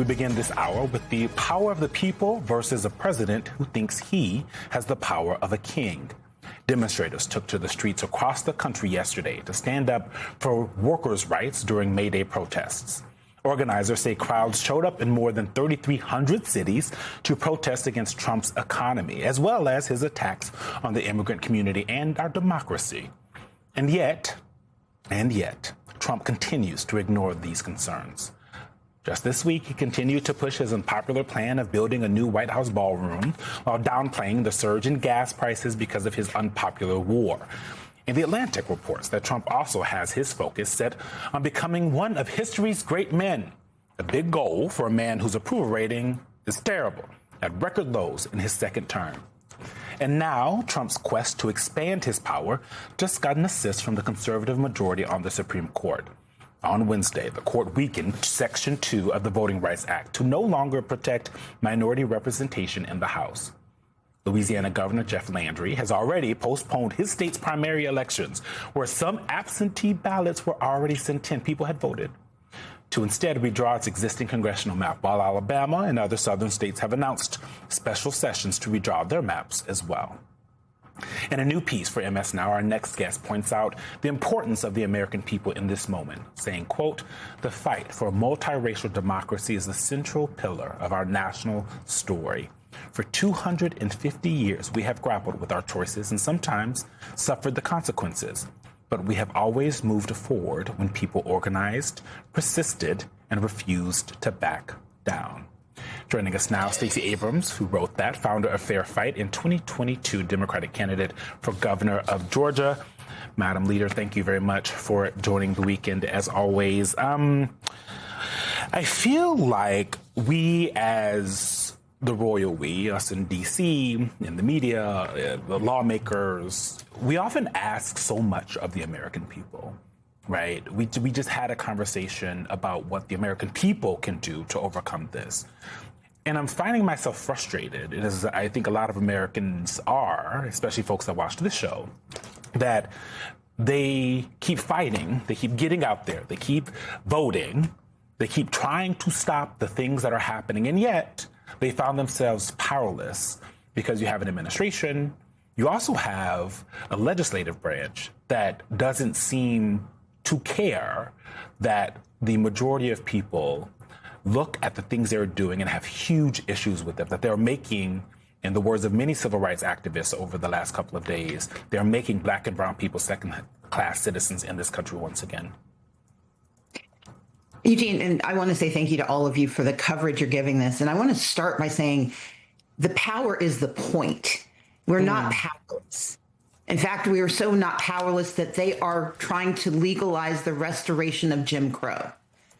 We begin this hour with the power of the people versus a president who thinks he has the power of a king. Demonstrators took to the streets across the country yesterday to stand up for workers' rights during May Day protests. Organizers say crowds showed up in more than 3,300 cities to protest against Trump's economy, as well as his attacks on the immigrant community and our democracy. And yet, Trump continues to ignore these concerns. Just this week, he continued to push his unpopular plan of building a new White House ballroom while downplaying the surge in gas prices because of his unpopular war. And The Atlantic reports that Trump also has his focus set on becoming one of history's great men, a big goal for a man whose approval rating is terrible, at record lows in his second term. And now, Trump's quest to expand his power just got an assist from the conservative majority on the Supreme Court. On Wednesday, the court weakened Section 2 of the Voting Rights Act to no longer protect minority representation in the House. Louisiana Governor Jeff Landry has already postponed his state's primary elections, where some absentee ballots were already sent in. People had voted to instead redraw its existing congressional map, while Alabama and other southern states have announced special sessions to redraw their maps as well. In a new piece for MS Now, our next guest points out the importance of the American people in this moment, saying, quote, "The fight for a multiracial democracy is the central pillar of our national story. For 250 years, we have grappled with our choices and sometimes suffered the consequences. But we have always moved forward when people organized, persisted, and refused to back down." Joining us now, Stacey Abrams, who wrote that, founder of Fair Fight and 2022 Democratic candidate for governor of Georgia. Madam Leader, thank you very much for joining the weekend, as always. I feel like we as the royal we, us in D.C., in the media, the lawmakers, we often ask so much of the American people, right? We just had a conversation about what the American people can do to overcome this. And I'm finding myself frustrated, as I think a lot of Americans are, especially folks that watch this show, that they keep fighting, they keep getting out there, they keep voting, they keep trying to stop the things that are happening, and yet they found themselves powerless because you have an administration. You also have a legislative branch that doesn't seem to care that the majority of people look at the things they're doing and have huge issues with them, that they're making, in the words of many civil rights activists over the last couple of days, they're making black and brown people second-class citizens in this country once again. Eugene, and I want to say thank you to all of you for the coverage you're giving this. And I want to start by saying the power is the point. We're not powerless. In fact, we are so not powerless that they are trying to legalize the restoration of Jim Crow.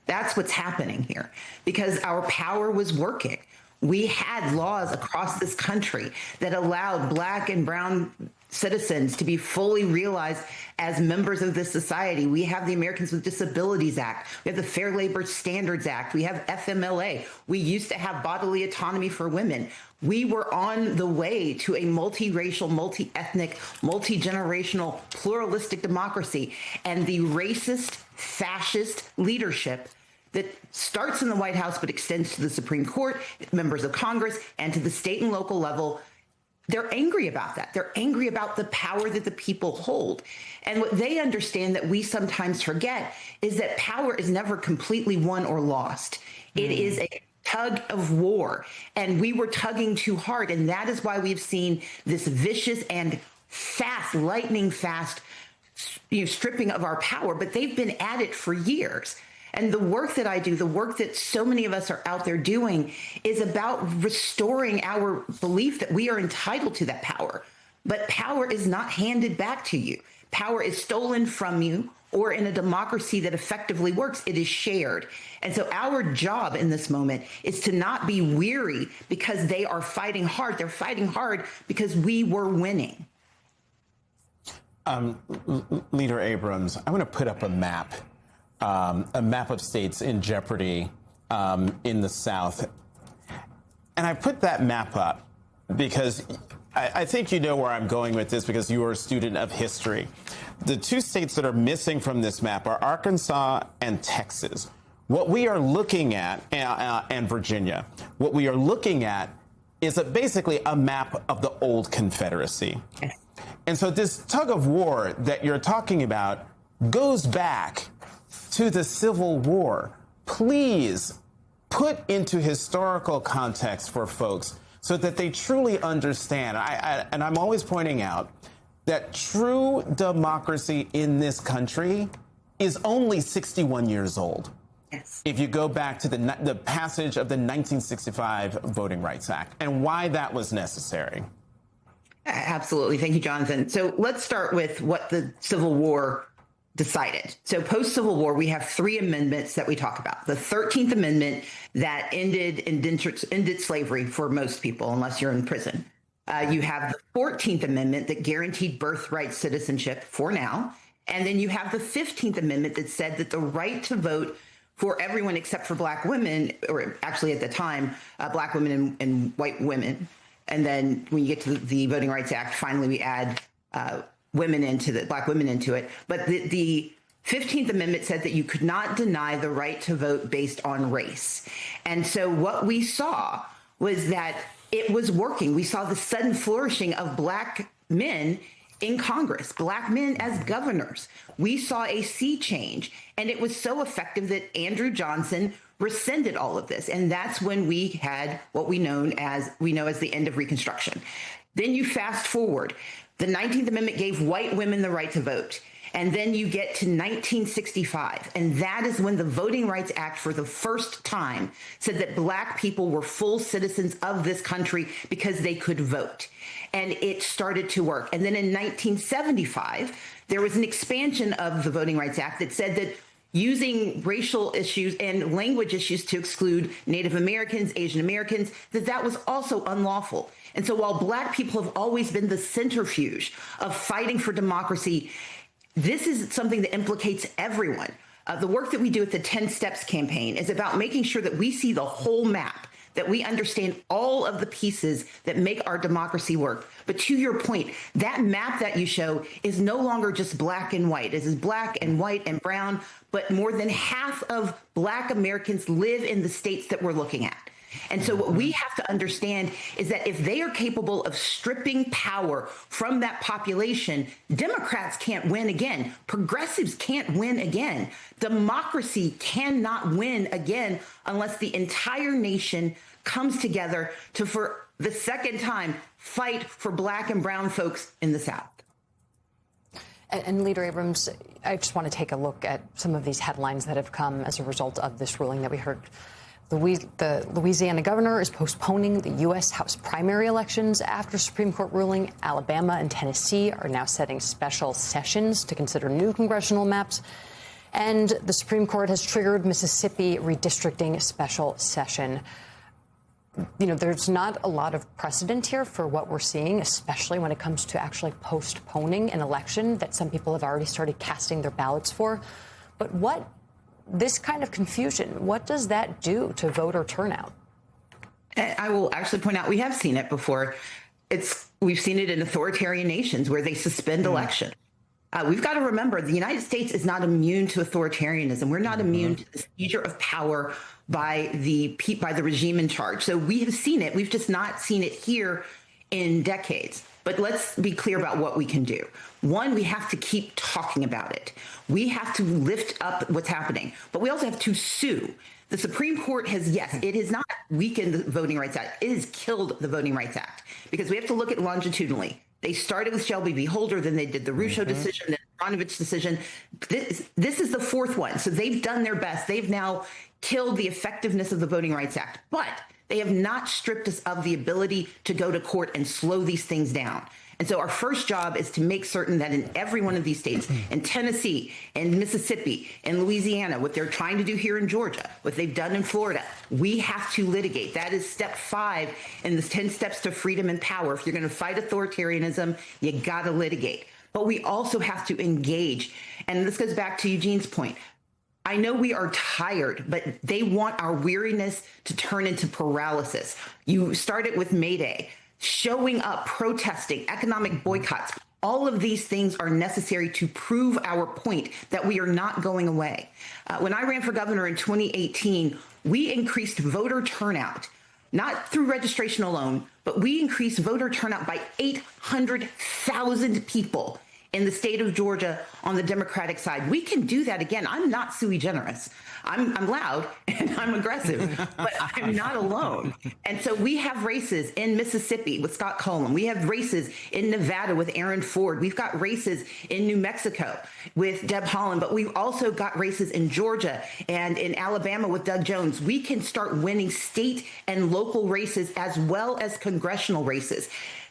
That's what's happening here, because our power was working. We had laws across this country that allowed black and brown citizens to be fully realized as members of this society. We have the Americans with Disabilities Act. We have the Fair Labor Standards Act. We have FMLA. We used to have bodily autonomy for women. We were on the way to a multiracial, multi-ethnic, multi-generational, pluralistic democracy. And the racist, fascist leadership that starts in the White House but extends to the Supreme Court, members of Congress, and to the state and local level, they're angry about that. They're angry about the power that the people hold. And what they understand that we sometimes forget is that power is never completely won or lost. It is a tug of war, and we were tugging too hard. And that is why we've seen this vicious and fast, lightning fast, stripping of our power. But they've been at it for years. And the work that I do, the work that so many of us are out there doing, is about restoring our belief that we are entitled to that power. But power is not handed back to you. Power is stolen from you, or in a democracy that effectively works, it is shared. And so our job in this moment is to not be weary because they are fighting hard. They're fighting hard because we were winning. Leader Abrams, I want to put up a map of states in jeopardy in the South. And I put that map up because I think you know where I'm going with this, because you are a student of history. The two states that are missing from this map are Arkansas and Texas, What we are looking at, and Virginia, what we are looking at is basically a map of the old Confederacy. And so this tug of war that you're talking about goes back to the Civil War. Please put into historical context for folks so that they truly understand. And I'm always pointing out that true democracy in this country is only 61 years old. Yes. If you go back to the passage of the 1965 Voting Rights Act and why that was necessary. Absolutely. Thank you, Jonathan. So let's start with what the Civil War decided. So post-Civil War, we have three amendments that we talk about. The 13th Amendment that ended slavery for most people, unless you're in prison. You have the 14th Amendment that guaranteed birthright citizenship for now. And then you have the 15th Amendment that said that the right to vote for everyone except for black women, or actually at the time, black women and white women. And then when you get to the Voting Rights Act, finally we add black women into it. But the 15th Amendment said that you could not deny the right to vote based on race. And so what we saw was that it was working. We saw the sudden flourishing of black men in Congress, black men as governors. We saw a sea change, and it was so effective that Andrew Johnson rescinded all of this. And that's when we had what we know as the end of Reconstruction. Then you fast forward. The 19th Amendment gave white women the right to vote. And then you get to 1965, and that is when the Voting Rights Act for the first time said that black people were full citizens of this country because they could vote. And it started to work. And then in 1975, there was an expansion of the Voting Rights Act that said that using racial issues and language issues to exclude Native Americans, Asian Americans, that was also unlawful. And so while black people have always been the centrifuge of fighting for democracy, this is something that implicates everyone. The work that we do at the 10 Steps campaign is about making sure that we see the whole map, that we understand all of the pieces that make our democracy work. But to your point, that map that you show is no longer just black and white. It is black and white and brown, but more than half of black Americans live in the states that we're looking at. And so what we have to understand is that if they are capable of stripping power from that population, Democrats can't win again. Progressives can't win again. Democracy cannot win again unless the entire nation comes together to, for the second time, fight for black and brown folks in the South. And Leader Abrams, I just want to take a look at some of these headlines that have come as a result of this ruling that we heard. The Louisiana governor is postponing the U.S. House primary elections after Supreme Court ruling. Alabama and Tennessee are now setting special sessions to consider new congressional maps. And the Supreme Court has triggered Mississippi redistricting special session. You know, there's not a lot of precedent here for what we're seeing, especially when it comes to actually postponing an election that some people have already started casting their ballots for. But this kind of confusion, what does that do to voter turnout? I will actually point out we have seen it before. We've seen it in authoritarian nations where they suspend election. We've got to remember the United States is not immune to authoritarianism. We're not immune to the seizure of power by the regime in charge. So we have seen it. We've just not seen it here in decades. But let's be clear about what we can do. One, we have to keep talking about it. We have to lift up what's happening, but we also have to sue. The Supreme Court has, yes, it has not weakened the Voting Rights Act. It has killed the Voting Rights Act because we have to look at longitudinally. They started with Shelby v. Holder, then they did the Rucho decision, then the Ivanovich decision. This is the fourth one. So they've done their best. They've now killed the effectiveness of the Voting Rights Act, but they have not stripped us of the ability to go to court and slow these things down. And so our first job is to make certain that in every one of these states, in Tennessee, in Mississippi, in Louisiana, what they're trying to do here in Georgia, what they've done in Florida, we have to litigate. That is step 5 in the 10 steps to freedom and power. If you're going to fight authoritarianism, you got to litigate. But we also have to engage. And this goes back to Eugene's point. I know we are tired, but they want our weariness to turn into paralysis. You started with May Day. showing up, protesting, economic boycotts. All of these things are necessary to prove our point that we are not going away. When I ran for governor in 2018, we increased voter turnout, not through registration alone, but we increased voter turnout by 800,000 people in the state of Georgia on the Democratic side. We can do that again. I'm not sui generis. I'm loud and I'm aggressive, but I'm not alone. And so we have races in Mississippi with Scott Cullum. We have races in Nevada with Aaron Ford. We've got races in New Mexico with Deb Haaland, but we've also got races in Georgia and in Alabama with Doug Jones. We can start winning state and local races as well as congressional races.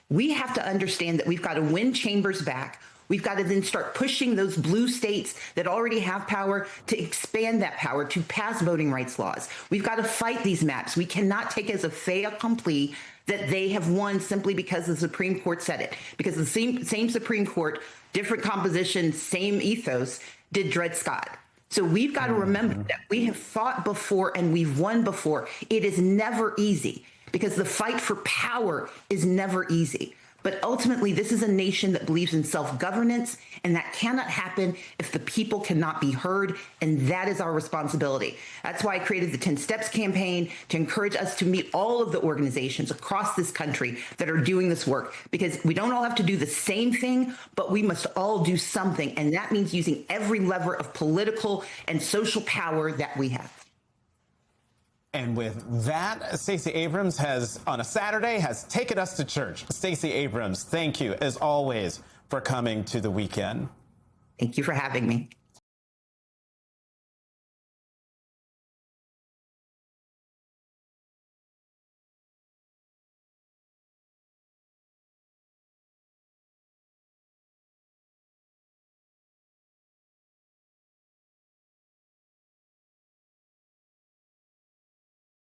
We have to understand that we've got to win Chambers back. We've got to then start pushing those blue states that already have power to expand that power, to pass voting rights laws. We've got to fight these maps. We cannot take as a fait accompli that they have won simply because the Supreme Court said it. Because the same Supreme Court, different composition, same ethos, did Dred Scott. So we've got to remember that we have fought before and we've won before. It is never easy because the fight for power is never easy. But ultimately, this is a nation that believes in self-governance, and that cannot happen if the people cannot be heard, and that is our responsibility. That's why I created the 10 Steps campaign to encourage us to meet all of the organizations across this country that are doing this work, because we don't all have to do the same thing, but we must all do something, and that means using every lever of political and social power that we have. And with that, Stacey Abrams on a Saturday, has taken us to church. Stacey Abrams, thank you, as always, for coming to The Weekend. Thank you for having me.